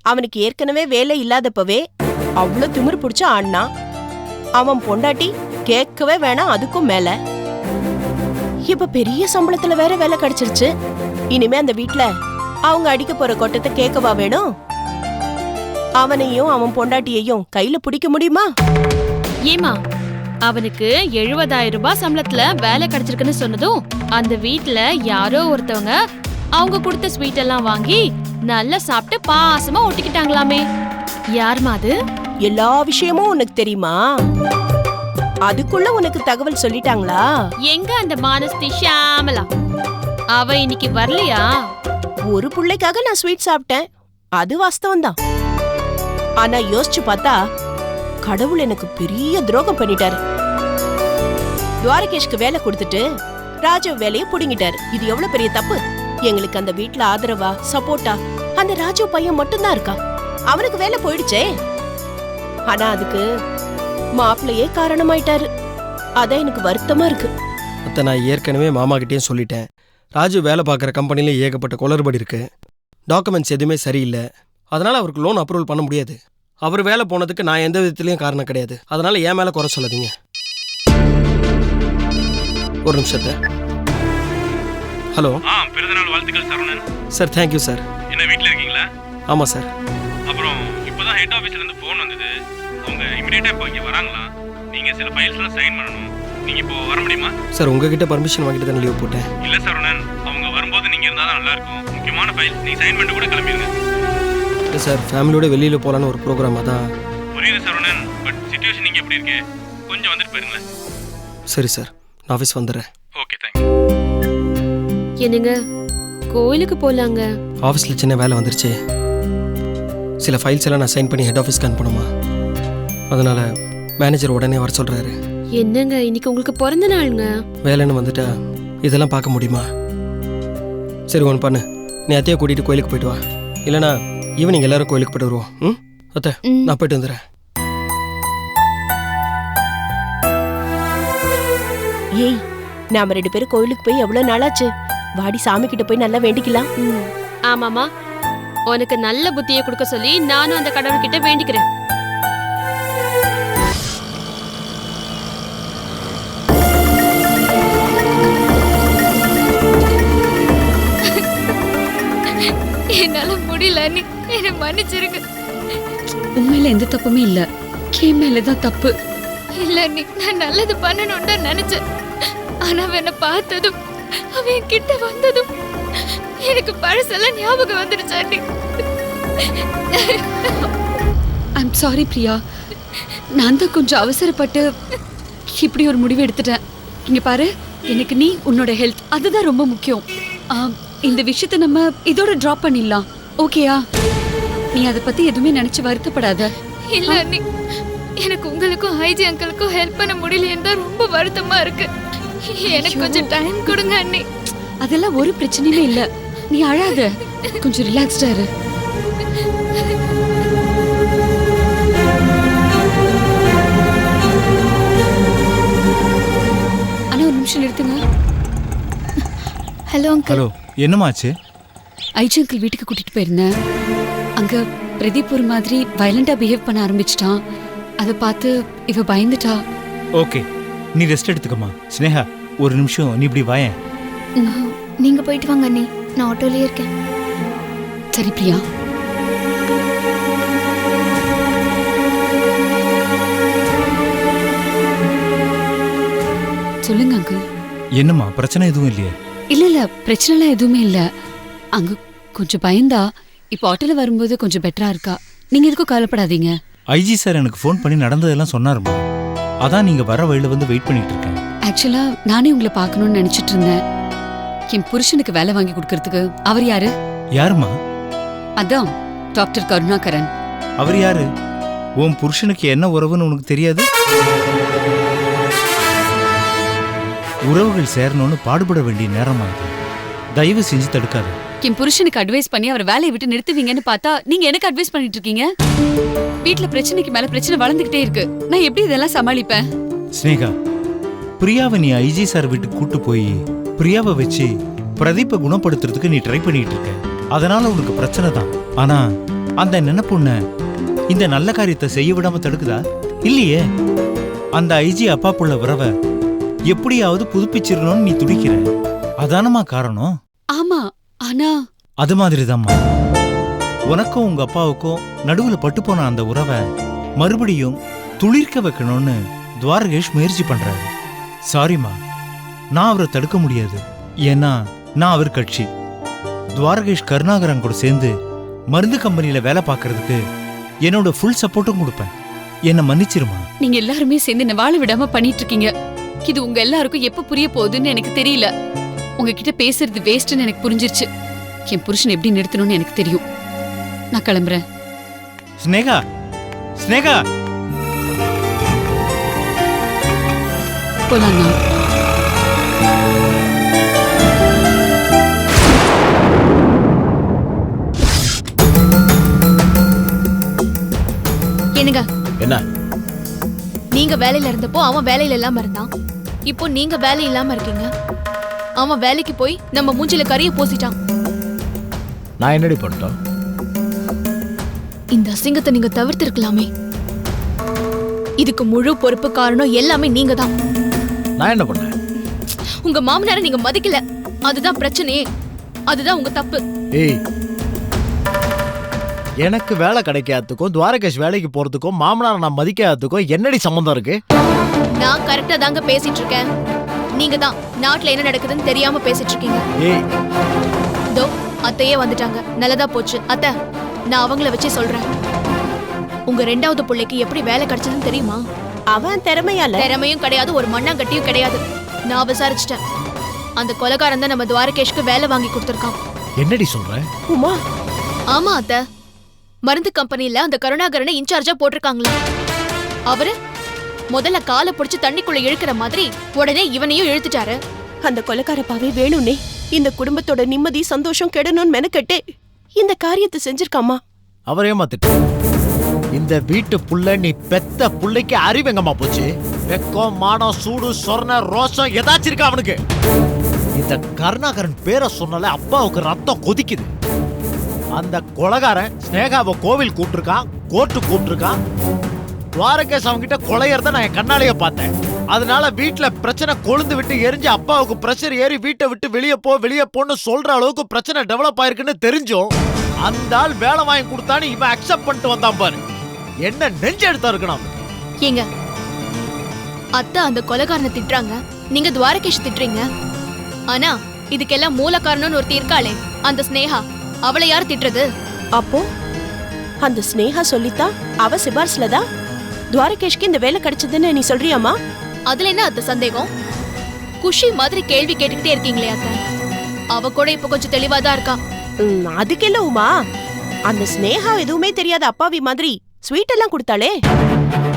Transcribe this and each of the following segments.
அவனுக்கு ஏற்கனவே வேலை இல்லாதப்பவே அவ்வளவு திமிரு பிடிச்ச ஆடினா. அவன் பொண்டாட்டி கேட்கவே வேணாம், அதுக்கும் மேல இப்ப பெரிய சம்பளத்துல வேற வேலை கிடைச்சிருச்சு. இனிமே அந்த வீட்ல அவங்க அடிக்க போற கொட்டத்தை கேட்கவா வேணும்? அவனையும் அவன் பொண்டாட்டியையும் கையில பிடிக்க முடியுமா? ஏமா, அவனுக்கு 70,000 ரூபாய் சம்பளத்துல வேலை கிடைச்சிருக்குன்னு சொன்னதும் அந்த வீட்ல யாரோ ஒருத்தவங்க அவங்க கொடுத்த ஸ்வீட் எல்லாம் வாங்கி நல்லா சாப்பிட்டு பாசமா ஒட்டிக்கிட்டாங்களாமே. யாருமா அது? எல்லா விஷயமும் உனக்கு தெரியுமா? அதுக்குள்ள உனக்கு தகவல் சொல்லிட்டாங்களா? எங்க அந்த மானஸ்தி ஷாமலா, அவ இன்னைக்கு வரலையா? ஒரு பிள்ளைக்காக நான் ஸ்வீட் சாப்பிட்டேன், அது வாஸ்தவம் தான். ஆனா யோசிச்சு பார்த்தா கடவுள் எனக்கு பெரிய துரோகம் பண்ணிட்டாரு. துவாரகேஷ்க்கு வேலை கொடுத்துட்டு ராஜவ் வேலையை புடுங்கிட்டாரு. இது எவ்வளவு பெரிய தப்பு. எங்களுக்கு அந்த வீட்ல ஆதரவா சப்போர்ட்டா அந்த ராஜவ் பையன் மட்டும்தான் இருக்கான். அவனுக்கு வேலை போயிடுச்சே. ஆனா அதுக்கு மாப்பிள்ளையே காரணமாயிட்டாரு. அதான் எனக்கு வருத்தமா இருக்கு. அத்தை, நான் ஏற்கனவே மாமா கிட்டேயும் சொல்லிட்டேன். ராஜு வேலை பார்க்குற கம்பெனில ஏகப்பட்ட குளறுபடி இருக்கு. டாக்குமெண்ட்ஸ் எதுவுமே சரியில்லை. அதனால அவருக்கு லோன் அப்ரூவல் பண்ண முடியாது. அவர் வேலை போனதுக்கு நான் எந்த விதத்துலையும் காரணம் கிடையாது. அதனால என் மேலே குறை சொல்லாதீங்க. ஒரு நிமிஷத்தை. ஹலோ. பிறந்தநாள் வாழ்த்துக்கள் சரவணன் சார். Thank you sir. என்ன வீட்டில் இருக்கீங்களா? ஆமாம் சார். அப்புறம் இப்போதான் ஹெட் ஆஃபீஸ்லேருந்து ஃபோன் வந்தது. அவங்க இமீடியட்டாக இப்போ இங்கே வராங்களா? நீங்கள் சில ஃபைல்ஸ்லாம் சைன் பண்ணணும். நீங்கள் இப்போ வர முடியுமா? சார், உங்ககிட்ட பர்மிஷன் வாங்கிட்டு தான் லீவ் போட்டேன். இல்லை சரவணன், அவங்க வரும்போது நீங்கள் இருந்தால் தான் நல்லாயிருக்கும். முக்கியமான ஃபைல்ஸ் நீங்கள் சைன் பண்ணிட்டு கூட கிளம்பிடுங்க. இல்லை சார், ஃபேமிலியோட வெளியில் போகலான்னு ஒரு ப்ரோக்ராம். அதான். புரியுது சரவணன், பட் சிச்சுவேஷன் நீங்கள் எப்படி இருக்கு? கொஞ்சம் வந்துட்டு போயிருங்களேன். சரி சார், நான் ஆஃபீஸ் வந்துடுறேன். Okay, thank you. என்னங்க, கோயிலுக்கு போலாங்க. ஆஃபீஸில் சின்ன வேலை வந்துருச்சு. சில ஃபைல்ஸ் எல்லாம் நான் சைன் பண்ணி ஹெட் ஆஃபீஸ்க்கு அனுப்பணுமா? அதனால் மேனேஜர் உடனே வர சொல்கிறாரு. என்னங்க, இன்னைக்கு உங்களுக்கு பிறந்த நாளுங்க. வேலைன்னு வந்துட்டா இதெல்லாம் பார்க்க முடியுமா? சரி, ஒன்று பண்ணு. நீ அத்தையை கூட்டிகிட்டு கோயிலுக்கு போயிட்டு வா. இல்லைனா ஈவினிங் எல்லாரும் கோயிலுக்கு போய்ட்டு வருவோம். அத்தை, நான் போயிட்டு வந்துடுறேன். ஏய், நாம 2 பேரும் கோயிலுக்கு போய் எவ்வளவு நாளாச்சு. வாடி, சாமி கிட்ட போய் நல்லா வேண்டிக்கலாம். ஆமாமா, உனக்கு நல்ல புத்தியை கொடுக்க சொல்லி நானும் அந்த கடவுள்கிட்ட வேண்டிக்கிறேன். என்னால முடியல, நீ என்ன மன்னிச்சிருக்க. உண்மையில எந்த தப்புமே இல்ல, கே மேலதான் தப்பு. இல்ல நீ, நான் நல்லது பண்ணணும்னு தான் நினைச்சேன். ஆனா அவனை பார்த்ததும், அவன் கிட்ட வந்ததும் எனக்கு பழசெல்லாம் ஞாபகம் வந்துருச்சாண்டி. ஐம் சாரி பிரியா, நான் தான் கொஞ்சம் அவசரப்பட்டு இப்படி ஒரு முடிவு எடுத்துட்டேன். இங்க பாரு, எனக்கு நீ உன்னோட ஹெல்த் அதுதான் ரொம்ப முக்கியம். இந்த விஷயத்தை நம்ம இதோட டிராப் பண்ணிடலாம், ஓகேயா? நீ அதை பத்தி எதுவுமே நினைச்சு வருத்தப்படாத. இல்ல நீ, எனக்கு உங்களுக்கும் ஐஜி அங்கிளுக்கும் ஹெல்ப் பண்ண முடியலன்னு தான் ரொம்ப வருத்தமா இருக்கு. எனக்கு கொஞ்சம் டைம் கொடுங்க அண்ணி. அதெல்லாம் ஒரு பிரச்சனையுமே இல்ல, நீ அழாத, கொஞ்சம் ரிலாக்ஸ்டா இரு. ஆனா ஒரு நிமிஷம் நிறுத்துங்க. Hello uncle. ஹலோ, என்னமாச்சு? ஐஜி அங்கிள் வீட்டுக்கு கூட்டிட்டு போயிருந்தேன். அங்க பிரதீப் ஒரு மாதிரி வயலண்டா பிஹேவ் பண்ண ஆரம்பிச்சிட்டான். அதை பார்த்து இவ பயந்துட்டா. ஓகே, நீ ரெஸ்ட் எடுத்துக்கமா. ஸ்னேகா, ஒரு நிமிஷம் நீ இப்படி வாயேன். நீங்க போயிட்டு வாங்க அண்ணி, நான் ஆட்டோலயே இருக்கேன். சரி பிரியா. சொல்லுங்க அங்கிள். என்னம்மா, பிரச்சனை எதுவும் இல்லையே? இல்ல இல்ல, பிரச்சனைலாம் எதுவுமே இல்ல. அங்க கொஞ்சம் பயந்தா, இப்போ ஆட்டோல வரும்போது கொஞ்சம் பெட்டரா இருக்கா. நீங்க எதுக்கும் கவலைப்படாதீங்க. ஐஜி சார் எனக்கு ஃபோன் பண்ணி நடந்ததெல்லாம் சொன்னாருமா. அதான் நீங்க வர வழியில வந்து வெயிட் பண்ணிட்டு இருக்கேன். ஆக்சுவலா நானே உங்களை பார்க்கணும்னு நினைச்சிட்டு இருந்தேன். என் புருஷனுக்கு வேலை வாங்கி கொடுக்கறதுக்கு. அவர் யாரு? யாருமா? அதான் டாக்டர் கருணாகரன். அவர் யாரு? உன் புருஷனுக்கு என்ன உறவுன்னு உனக்கு தெரியாது? உறவுகள் சேரணும்னு பாடுபட வேண்டிய நேரமா இது. தயவு செஞ்சு தடுக்காது. என் புருஷனுக்கு அட்வைஸ் பண்ணி அவர் வேலையை விட்டு நிறுத்துவீங்கன்னு பார்த்தா நீங்க எனக்கு அட்வைஸ் பண்ணிட்டு இருக்கீங்க. வீட்டுல பிரச்சனைக்கு மேல பிரச்சனை வளர்ந்துகிட்டே இருக்கு. நான் எப்படி இதெல்லாம் சமாளிப்பேன்? ஸ்னேகா, பிரியாவை நீ ஐஜி சார் வீட்டுக்கு கூட்டு போய் பிரியாவை வச்சு பிரதீப்பை குணப்படுத்துறதுக்கு நீ ட்ரை பண்ணிட்டு இருக்க. அதனால உனக்கு பிரச்சனை தான். ஆனா அந்த நினைப்புண்ண இந்த நல்ல காரியத்தை செய்ய விடாம தடுக்குதா? இல்லையே. அந்த ஐஜி அப்பா புள்ள உறவை எப்படியாவது புதுப்பிச்சிடணும்னு நீ துடிக்கிற. அதானமா காரணம்? ஆமா, ஆனா அது மாதிரிதாம்மா உனக்கும் உங்க அப்பாவுக்கும் நடுவுல பட்டு போன அந்த உறவை மறுபடியும் துளிர்க்க வைக்கணும்னு துவாரகேஷ் முயற்சி பண்றாரு. சாரிம்மா, நான் அவரை தடுக்க முடியாது. ஏன்னா நான் அவர் கட்சி. துவாரகேஷ் கருணாகரன் கூட சேர்ந்து மருந்து கம்பெனியில வேலை பார்க்கறதுக்கு என்னோட ஃபுல் சப்போர்ட்டும் கொடுப்பேன். என்ன மன்னிச்சிருமா. நீங்க எல்லாருமே சேர்ந்து என்ன வாழ விடாம பண்ணிட்டு இருக்கீங்க. இது உங்க எல்லாருக்கும் எப்ப புரிய போகுதுன்னு எனக்கு தெரியல. உங்ககிட்ட பேசுறது வேஸ்ட்னு எனக்கு புரிஞ்சிருச்சு. என் புருஷன் எப்படி நிறுத்தணும்னு எனக்கு தெரியும். நான் கிளம்புறேன். ஸ்னேகா, ஸ்னேகா, போலாங்க. என்னங்க என்ன? நீங்க வேலையில இருந்தப்போ அவன் வேலையில இல்லாம இருந்தான். இப்போ நீங்க வேலை இல்லாம இருக்கீங்க. அவன் வேலைக்கு போய் நம்ம மூஞ்சில கரிய பூசிட்டான். நான் என்னடி பண்ணிட்டோம்? இந்த அசிங்கத்தை நீங்க தவிர்த்திருக்கலாமே. இதுக்கு முழு பொறுப்பு காரணம் எல்லாமே நீங்க தான். நான் என்ன பண்ணேன்? உங்க மாமனாரை நீங்க மதிக்கல. அதுதான் பிரச்சனையே. அதுதான் உங்க தப்பு. ஏய், எனக்கு வேலை கிடைக்காததுக்கும் துவாரகேஷ் வேலைக்கு போறதுக்கும் மாமனாரை நான் மதிக்காததுக்கும் என்னடி சம்பந்தம் இருக்கு? நான் கரெக்டா தாங்க பேசிட்டு இருக்கேன். நீங்க தான் நாட்டுல என்ன நடக்குதுன்னு தெரியாம பேசிட்டு இருக்கீங்க. ஏய், தோ அத்தையே வந்துட்டாங்க. நல்லதா போச்சு. அத்தை, நான் அவங்கள வச்சே சொல்றேன். உங்க ரெண்டாவது பிள்ளைக்கு எப்படி வேலை கிடைச்சதுன்னு தெரியுமா? அவன் திறமையால திறமையும் கிடையாது, ஒரு மண்ணாங்கட்டியும் கிடையாது. நான் விசாரிச்சிட்டேன். அந்த கொலைகாரன் தான் நம்ம துவாரகேஷ்க்கு வேலை வாங்கி கொடுத்திருக்கான். என்னடி சொல்ற? உமா, ஆமா அத்தை, மருந்து கம்பெனில அந்த கருணாகரனை இன்சார்ஜா போட்டிருக்காங்களா. அவரு முதல்ல காலை பிடிச்சு தண்ணிக்குள்ள இழுக்கிற மாதிரி உடனே இவனையும் இழுத்துட்டாரு. அந்த கொலைக்காரப்பாவே வேணும்னே இந்த குடும்பத்தோட நிம்மதி சந்தோஷம் கெடணும்னு மெனக்கெட்டு இந்த காரியத்தை செஞ்சிருக்காமா. அவர் ஏமாத்திட்டு இந்த வீட்டு புள்ள நீ பெத்த புள்ளைக்கு அறிவெங்கம்மா போச்சு? வெக்கம், மானம், சூடு, சொர்ண, ரோஷம் ஏதாச்சும் இருக்கா அவனுக்கு? இந்த கருணாகரன் பேரை சொன்னால அப்பாவுக்கு ரத்தம் கொதிக்குது. அந்த கொலைகாரன் ஸ்னேகாவை கோவில் கூப்பிட்டுருக்கான், கோர்ட்டு கூப்பிட்டுருக்கான். துவாரகேஷ் அவன்கிட்ட கொலையறத நான் என் கண்ணாலேயே பார்த்தேன். அதனால வீட்டுல பிரச்சனை கொழுந்து விட்டு எரிஞ்சு அப்பாவுக்கு பிரஷர் ஏறி வீட்டை விட்டு வெளியே போன்னு சொல்ற அளவுக்கு பிரச்சனை டெவலப் ஆயிருக்குன்னு தெரிஞ்சும் அந்த ஆள் வேலை வாங்கி கொடுத்தான்னு இவன் அக்செப்ட் பண்ணிட்டு வந்தான் பாரு. என்ன நெஞ்சு எடுத்தா இருக்கணும். ஏங்க, அத்தை அந்த கொலைகாரனை திட்டுறாங்க, நீங்க துவாரகேஷ் திட்டுறீங்க. ஆனா இதுக்கெல்லாம் மூல காரணம்னு ஒருத்தி இருக்காளே, அந்த ஸ்னேகா, அவளை யார் திட்டுறது? அப்போ அந்த ஸ்னேகா சொல்லித்தான் அவ சிபார்சுலதான் துவாரகேஷ்க்கு இந்த வேலை கிடைச்சதுன்னு நீ சொல்றியாமா? அதுல என்ன அத்தை சந்தேகம்? குஷி மாதிரி கேள்வி கேட்டுக்கிட்டே இருக்கீங்களே அத்தை. அவ கூட இப்ப கொஞ்சம் தெளிவாதான் இருக்கா. அதுக்கு இல்ல உமா, அந்த ஸ்னேகா எதுவுமே தெரியாத அப்பாவி மாதிரி ஸ்வீட் எல்லாம் கொடுத்தாளே,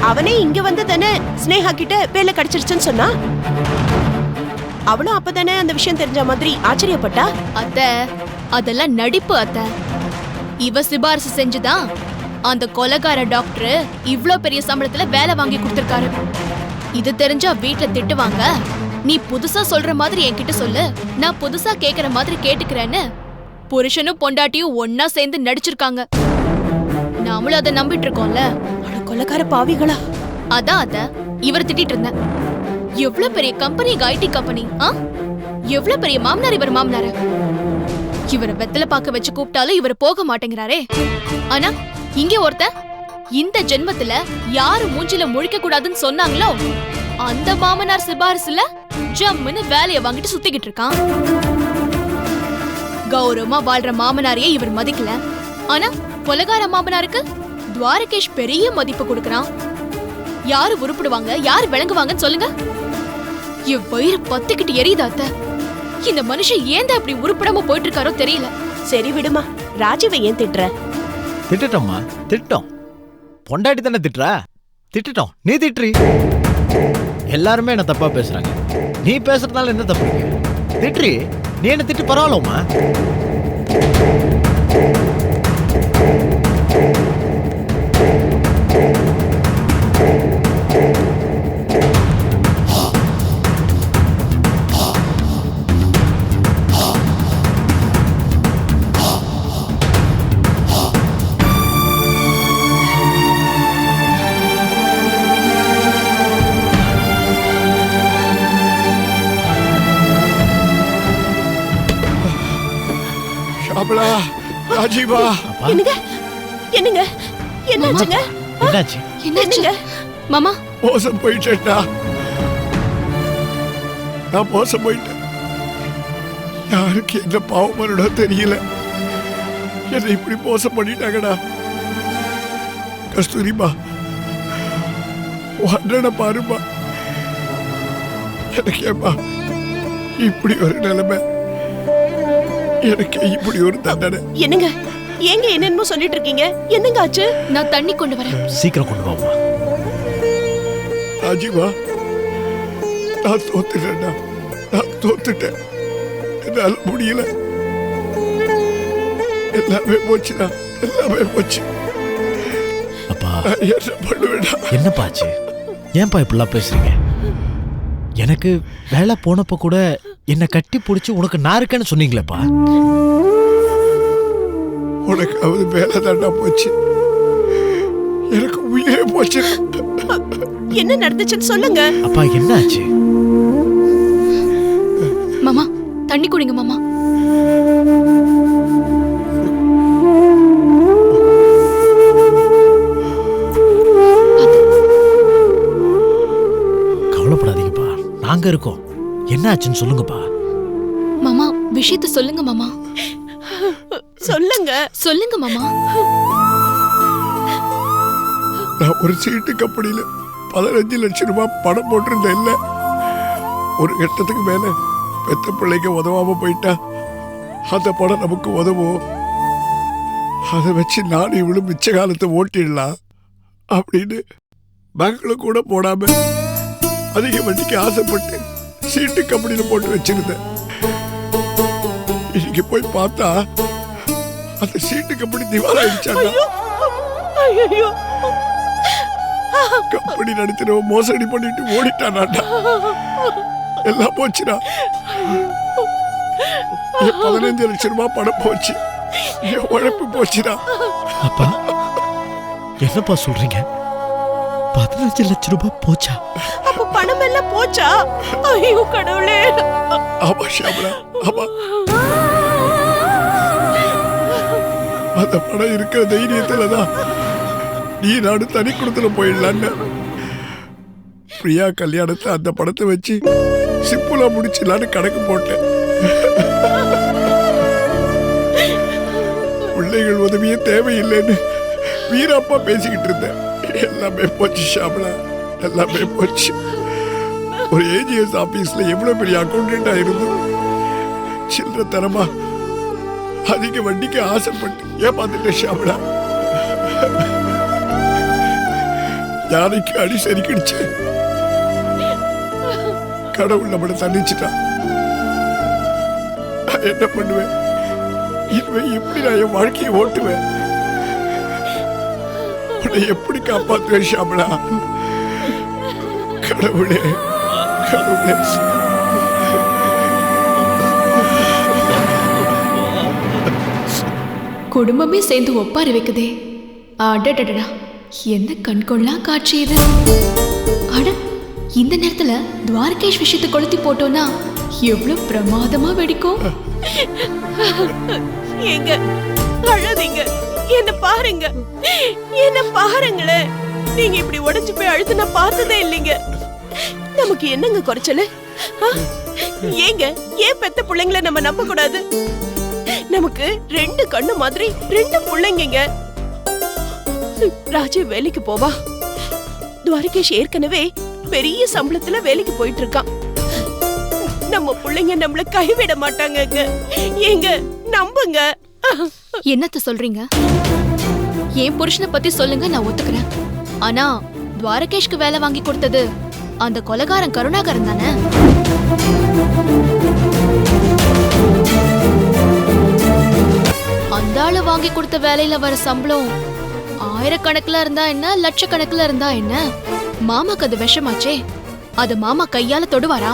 அவனே இங்க வந்து தானே ஸ்னேகா கிட்ட வேலை கிடைச்சிருச்சுன்னு சொன்னா. அவளும் அப்பதானே அந்த விஷயம் தெரிஞ்ச மாதிரி ஆச்சரியப்பட்டா. அத்தை, அதெல்லாம் நடிப்பு அத்தை. இவ சிபாரிசு செஞ்சுதான் அந்த கொலைகார டாக்டர் இவ்ளோ பெரிய சம்பளத்துல வேலை வாங்கி கொடுத்திருக்காரு. இது தெரிஞ்சா வீட்டுல திட்டுவாங்க. நீ புதுசா சொல்ற மாதிரி என்கிட்ட சொல்லு, நான் புதுசா கேக்குற மாதிரி கேட்டுக்கிறேன்னு புருஷனும் பொண்டாட்டியும் ஒன்னா சேர்ந்து நடிச்சிருக்காங்க. நாமளும் அதை நம்பிட்டு இருக்கோம்ல. அட கொலைக்கார பாவிகளா. அதான் அத இவர் திட்டிட்டு இருந்த. எவ்வளவு பெரிய கம்பெனி, ஐடி கம்பெனி. எவ்வளவு பெரிய மாமனார் இவர் மாமனாரு. இவரை வெத்தலை பார்க்க வச்சு கூப்பிட்டாலும் இவர் போக மாட்டேங்கிறாரே. ஆனா இங்க ஒருத்த இந்த ஜென்மத்துல யாரு மூஞ்சில முழிக்க கூடாதுன்னு சொன்னாங்களோ அந்த மாமனார் சிபாரிசுல ஜம்முன்னு வேலைய வாங்கிட்டு சுத்திக்கிட்டு இருக்கான். கௌரவமா வாழ்ற மாமனாரையே இவர் மதிக்கல. ஆனா கொலைகார மாமனாருக்கு துவாரகேஷ் பெரிய மதிப்பு கொடுக்கறான். யாரு உருப்பிடுவாங்க, யாரு விளங்குவாங்கன்னு சொல்லுங்க. என் வயிறு பத்திக்கிட்டு எரியுதாத்த. இந்த மனுஷன் ஏன்டா இப்படி உருப்படாம போயிட்டு இருக்காரோ தெரியல. சரி விடுமா, ராஜீவை ஏன் திட்டுற? திட்டோம்மா, திட்டோம். பொண்டாட்டி தானே திட்டுற, திட்டோம். நீ திட்டுறி. எல்லாருமே என்ன தப்பா பேசுறாங்க. நீ பேசுறதுனால என்ன தப்பு இருக்கு? திட்டுறி. நீ என்ன திட்டு பரவாயில்லம்மா. ராஜீவா என்னங்க என்னங்க என்னாச்சுங்க என்னாச்சு? என்னங்க மாமா மோசம் போயிட்டேன்டா. நான் மோசம் போயிட்டேன். யாருக்கு என்ன பாவம் பண்ணணும் தெரியல. என்னை இப்படி மோசம் பண்ணிட்டாங்கடா. கஸ்தூரிமா அண்ணனை பாருமா. எனக்கு ஏமா இப்படி ஒரு நிலைமை, எனக்கு இப்படி ஒரு தண்டனை. என்னங்க ஏங்க என்னென்னமோ சொல்லிட்டு இருக்கீங்க? என்னங்க ஆச்சு? நான் தண்ணி கொண்டு வரேன். சீக்கிரம் கொண்டு வாமா. ராஜீவா நான் தோத்துட்டேன்டா. நான் தோத்துட்டேன். என்னால முடியல. எல்லாமே போச்சுடா. எல்லாமே போச்சு. அப்பா நான் என்ன பண்ணுவேடா? என்னப்பாச்சு? ஏன்பா இப்படிலாம் பேசுறீங்க? எனக்கு வேலை போனப்ப கூட என்னை கட்டி பிடிச்சி உனக்கு நான் இருக்கேன்னு சொன்னீங்களேப்பா. உனக்கு அது வேலை தாண்டா போச்சு. எனக்கு உயிரே போச்சு. என்ன நடந்துச்சுன்னு சொல்லுங்க. அப்பா என்ன ஆச்சு? மாமா தண்ணி குடிங்க மாமா. கவலைப்படாதீங்கப்பா, நாங்க இருக்கோம். என்ன ஆச்சுன்னு சொல்லுங்கப்பா. மாமா விஷயத்த சொல்லுங்க மாமா. சொல்லுங்க சொல்லுங்க மாமா. நான் ஒரு சீட்டு கம்பெனியில 15 லட்சம் ரூபாய் பணம் போட்டிருந்தேன். இல்ல ஒரு கட்டத்துக்கு மேல பெத்த பிள்ளைக்கு உதவாம போயிட்டா அந்த பணம் நமக்கு உதவும். அதை வச்சு நான் இவ்வளவு மிச்ச காலத்தை ஓட்டிடலாம் அப்படின்னு பேங்க்ல கூட போடாம அதிக வட்டிக்கு ஆசைப்பட்டு சீட்டு கம்பெனியில போட்டு வச்சிருந்தேன். இன்னைக்கு போய் பார்த்தா அந்த சீட்டு கம்பெனி திவாலாயிடுச்சாங்க. ஐயோ கம்பெனி நடத்தினவன் மோசடி பண்ணிட்டு ஓடிட்டானாண்டா. எல்லாம் போச்சுடா. 15 லட்சம் ரூபாய் பணம் போச்சு. என் உழைப்பு போச்சுடா. அப்பா என்னப்பா சொல்றீங்க? 15 லட்சம் ரூபாய் போச்சா? அப்ப பணம் எல்லாம் போச்சா? ஐயோ கடவுளே. ஆமா ஷாமலா, ஆமா. அந்த பணம் இருக்கிற தைரியத்துலதான் நீ நாடு தனி குடுத்துல போயிடலான்னு பிரியா கல்யாணத்தை அந்த பணத்தை வச்சு சிம்பிளா முடிச்சிடலான்னு கணக்கு போட்டேன். பிள்ளைகள் உதவியே தேவையில்லைன்னு வீரப்பா பேசிக்கிட்டு இருந்தேன். எல்லாமே போச்சு ஷாமலா, எல்லாமே போச்சு. ஒரு ஏஜிஎஸ் ஆபீஸ்ல எவ்வளவு பெரிய அக்கௌண்டன்டா இருந்தும் சில்லற தரமா அதிக வண்டிக்கு ஆசைப்பட்டு ஏமாந்துட்டேன் ஷாமலா. யானைக்கு அடி சரிக்கிடுச்சு. கடவுள் நம்மளை தண்டிச்சுட்டான். என்ன பண்ணுவேன்? இனிமே எப்படி நான் என் வாழ்க்கையை ஓட்டுவேன்? உன்னை எப்படி காப்பாற்றுவேன் ஷாமலா? கடவுளே, கடவுளே. குடும்பமே சேர்ந்து ஒப்பாரி வைக்குதே. அடடடடா, என்ன கண்கொள்ளா காட்சி இது. அட, இந்த நேரத்துல துவாரகேஷ் விஷயத்தை கொளுத்தி போட்டோம்னா எவ்வளவு பிரமாதமா வெடிக்கும். ஏங்க அழாதீங்க. என்ன பாருங்க, என்ன பாருங்களேன். நீங்க இப்படி உடைஞ்சு போய் அழுத்து நான் பார்த்ததே இல்லைங்க. நமக்கு என்னங்க குறைச்சல? ஏங்க ஏன் பெத்த பிள்ளைங்களை நம்ம நம்ப கூடாது? நமக்கு 2 கண்ணு மாதிரி 2 பிள்ளைங்க. ராஜு வேலைக்கு போவா. துவாரகேஷ் ஏற்கனவே பெரிய சம்பளத்துல வேலைக்கு போயிட்டு இருக்கான். நம்ம பிள்ளைங்க நம்மள கைவிட மாட்டாங்க. ஏங்க நம்புங்க. என்னத்த சொல்றீங்க? என் புருஷனை பத்தி சொல்லுங்க, நான் ஒத்துக்கிறேன். ஆனா துவாரகேஷ்க்கு வேலை வாங்கி கொடுத்தது அந்த கொலைகாரன் கருணாகரன் தானே? அந்த ஆளு வாங்கி கொடுத்த வேலையில வர சம்பளம் ஆயிரக்கணக்குல இருந்தா என்ன, லட்சக்கணக்குல இருந்தா என்ன? மாமாக்கு அது விஷமாச்சே. அது மாமா கையால தொடுவாரா?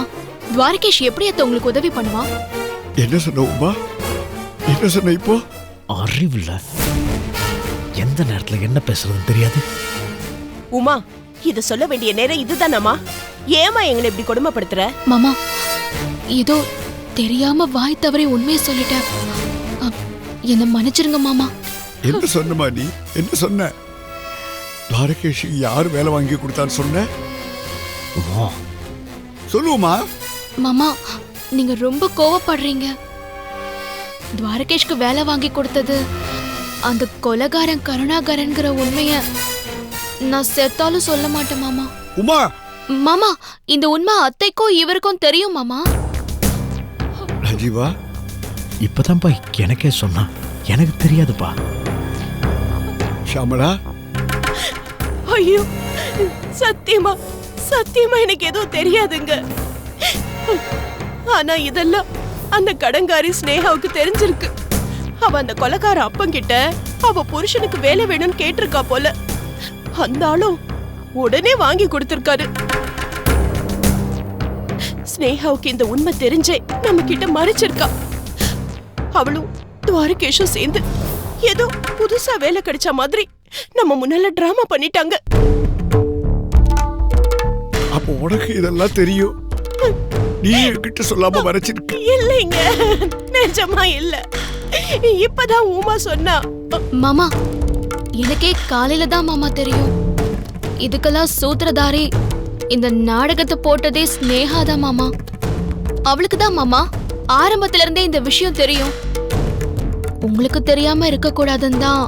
துவாரகேஷ் எப்படி அத்த உங்களுக்கு உதவி பண்ணுவான்? என்ன சொன்ன உமா? என்ன சொன்ன இப்போ? அறிவில்ல, எந்த நேரத்துல என்ன பேசுறதுன்னு தெரியாது. உமா, இத சொல்ல வேண்டிய நேரம் இதுதானம்மா. ஏமா எங்களை இப்படி கொடுமைப்படுத்துற? மாமா, ஏதோ தெரியாம வாய் தவறி உண்மையை சொல்லிட்டேன். என்ன மன்னிச்சிருங்க மாமா. என்ன சொன்னமா நீ? என்ன சொன்ன? துவாரகேஷுக்கு யார் வேலை வாங்கி கொடுத்தான்னு சொன்ன? சொல்லுவோமா? மாமா, நீங்க ரொம்ப கோவப்படுறீங்க. துவாரகேஷ்க்கு வேலை வாங்கி கொடுத்தது அந்த கொலைகாரன் கருணாகரன்கிற உண்மைய நான் செத்தாலும் சொல்ல மாட்டேன் மாமா. உமா, மாமா, இந்த உண்மை அத்தைக்கும் இவருக்கும் தெரியும் மாமா. ராஜீவா, இப்பதான்ப்பா எனக்கே சொன்னா. எனக்கு தெரியாதுப்பா. ஷாமளா, ஐயோ, சத்தியமா சத்தியமா எனக்கு எதுவும் தெரியாதுங்க. ஆனா இதெல்லாம் அந்த கடங்காரி ஸ்னேகாவுக்கு தெரிஞ்சிருக்கு. அவ அந்த கொலைக்கார அப்பங்கிட்ட அவ புருஷனுக்கு வேலை வேணும்னு கேட்டிருக்கா போல. அந்த ஆளும் உடனே வாங்கி கொடுத்திருக்காரு. ஸ்னேகாவுக்கு இந்த உண்மை தெரிஞ்சே நம்ம கிட்ட மறைச்சிருக்கா. அவளும் துவாரகேஷும் சேர்ந்து ஏதோ புதுசா வேலை கிடைச்ச மாதிரி நம்ம முன்னால டிராமா பண்ணிட்டாங்க. அப்போ உனக்கு இதெல்லாம் தெரியும், நீ என்கிட்ட சொல்லாம மறைச்சிருக்க? இல்லைங்க, நிஜமா இல்ல. இப்பதான் உமா சொன்னா. மாமா, எனக்கே காலையில தான் மாமா தெரியும். இதுக்கெல்லாம் சூத்திரதாரி இந்த நாடகத்தை போட்டதே ஸ்னேகா தான் மாமா. அவளுக்கு தான் மாமா ஆரம்பத்துல இருந்தே இந்த விஷயம் தெரியும். உங்களுக்கு தெரியாம இருக்க கூடாதுன்னு தான்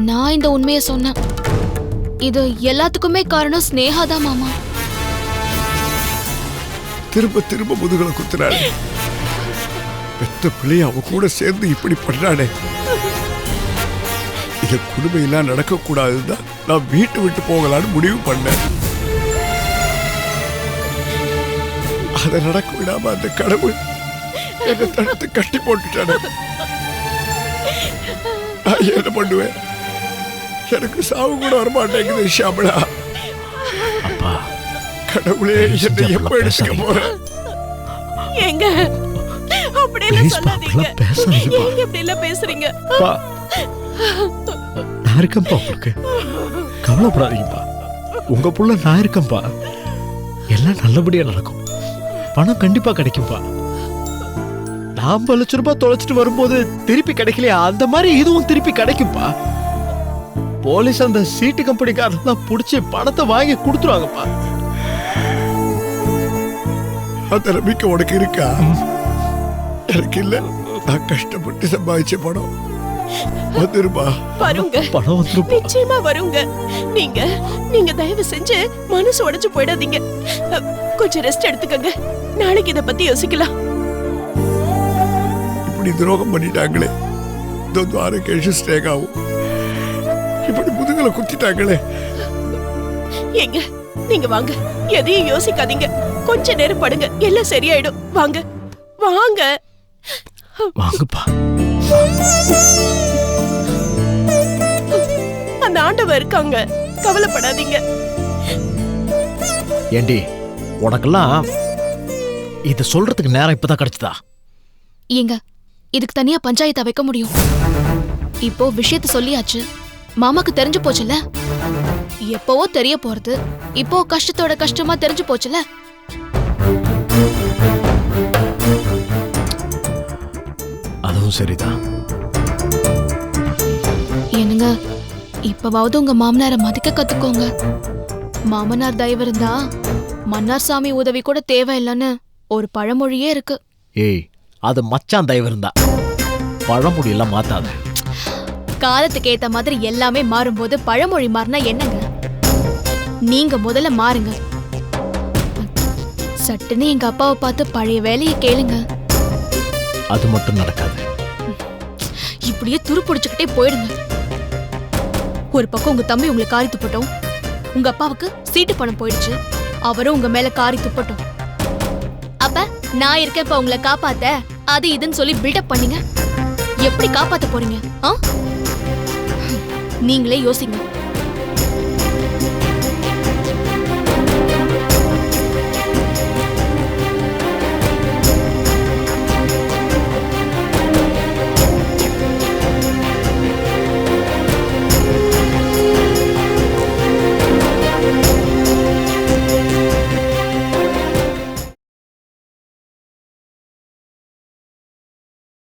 நான் இந்த உண்மையை சொன்னேன். இது எல்லாத்துக்குமே காரணம் ஸ்னேகா தான் மாமா. திரும்ப திரும்ப முதுகலை குத்துறாளே. பெத்த பிள்ளைய அவ கூட சேர்ந்து இப்படி பண்றானே. இத குடும்பம் நடக்க கூடாதுதான் நான் வீட்டு விட்டு போகலான்னு முடிவு பண்ணேன். அதை நடக்க விடாம அந்த கடவுள் என்னை தடுத்து கட்டி போட்டுட்டானே. நான் என்ன பண்ணுவேன்? எனக்கு சாவு கூட வரமாட்டேங்குது ஷாமளா. அப்பா, கடவுளே, என்னை எப்ப எடுத்துக்க போற? எங்க அப்படி எல்லாம் சொல்லாதீங்க. ஏங்க இப்படி எல்லாம் பேசுறீங்க? நான் இருக்கேன்ப்பா உங்களுக்கு. கவலைப்படாதீங்கப்பா. உங்க புள்ள நான் இருக்கேன்ப்பா. எல்லாம் நல்லபடியா நடக்கும். பணம் கண்டிப்பா கிடைக்கும்பா. 40 லட்சம் ரூபாய் தொலைச்சிட்டு வரும்போது திருப்பி கிடைக்கலையா, அந்த மாதிரி இதுவும் திருப்பி கிடைக்கும்பா. போலீஸ் அந்த சீட்டு கம்பெனிக்காரெல்லாம் புடிச்சு பணத்தை வாங்கி கொடுத்துருவாங்கப்பா. அந்த நம்பிக்கை உனக்கு இருக்கா? எனக்கு இல்ல. நான் கஷ்டப்பட்டு சம்பாதிச்ச பணம் வந்துருமா? வருங்க, பணம் வந்துருப்பா. நிச்சயமா வருங்க. நீங்க தயவு செஞ்சு மனசு உடைஞ்சு போயிடாதீங்க. கொஞ்சம் ரெஸ்ட் எடுத்துக்கங்க. நாளைக்கு இத பத்தி யோசிக்கலாம். இப்படி துரோகம் பண்ணிட்டாங்களே, துவாரகேஷு ஸ்னேகாவும் இப்படி முதுகலை குத்திட்டாங்களே. எங்க நீங்க வாங்க, எதையும் யோசிக்காதீங்க. கொஞ்ச நேரம் படுங்க, எல்லாம் சரியாயிடும். வாங்க வாங்க வாங்கப்பா. அந்த ஆண்டவன் இருக்காங்க, கவலைப்படாதீங்க. ஏண்டி, உனக்கெல்லாம் இத சொல்றதுக்கு நேரம் இப்பதான் கிடைச்சதா? ஏங்க, இதுக்கு தனியா பஞ்சாயத்தை வைக்க முடியும்? இப்போ விஷயத்த சொல்லியாச்சு, மாமாக்கு தெரிஞ்சு போச்சுல. எப்பவோ தெரிய போறது, இப்போ கஷ்டத்தோட கஷ்டமா தெரிஞ்சு போச்சுல. அதுவும் சரிதான். என்னங்க, இப்பவாவது உங்க மாமனாரை மதிக்க கத்துக்கோங்க. மாமனார் தயவு இருந்தா மன்னார் சாமி உதவி கூட தேவையில்லைன்னு ஒரு பழமொழியே இருக்கு. ஏய், அது மச்சான் தயவு இருந்தா. பழமொழியெல்லாம் மாத்தாத. காலத்துக்கு ஏத்த மாதிரி எல்லாமே மாறும்போது பழமொழி மாறினா என்னங்க? நீங்க முதல்ல மாறுங்க. சட்டுன்னு எங்க அப்பாவை பார்த்து பழைய வேலையை கேளுங்க. அது மட்டும் நடக்காது. இப்படியே துரு பிடிச்சுக்கிட்டே போயிடுங்க. ஒரு பக்கம் உங்க தம்பி உங்களை காரி துப்பட்டும், உங்க அப்பாவுக்கு சீட்டு பணம் போயிடுச்சு, அவரும் உங்க மேல காரி துப்பட்டும். அப்ப நான் இருக்கேன் உங்களை காப்பாத்த, அது இதுன்னு சொல்லி பில்டப் பண்ணீங்க. எப்படி காப்பாத்த போறீங்க? நீங்களே யோசிங்க.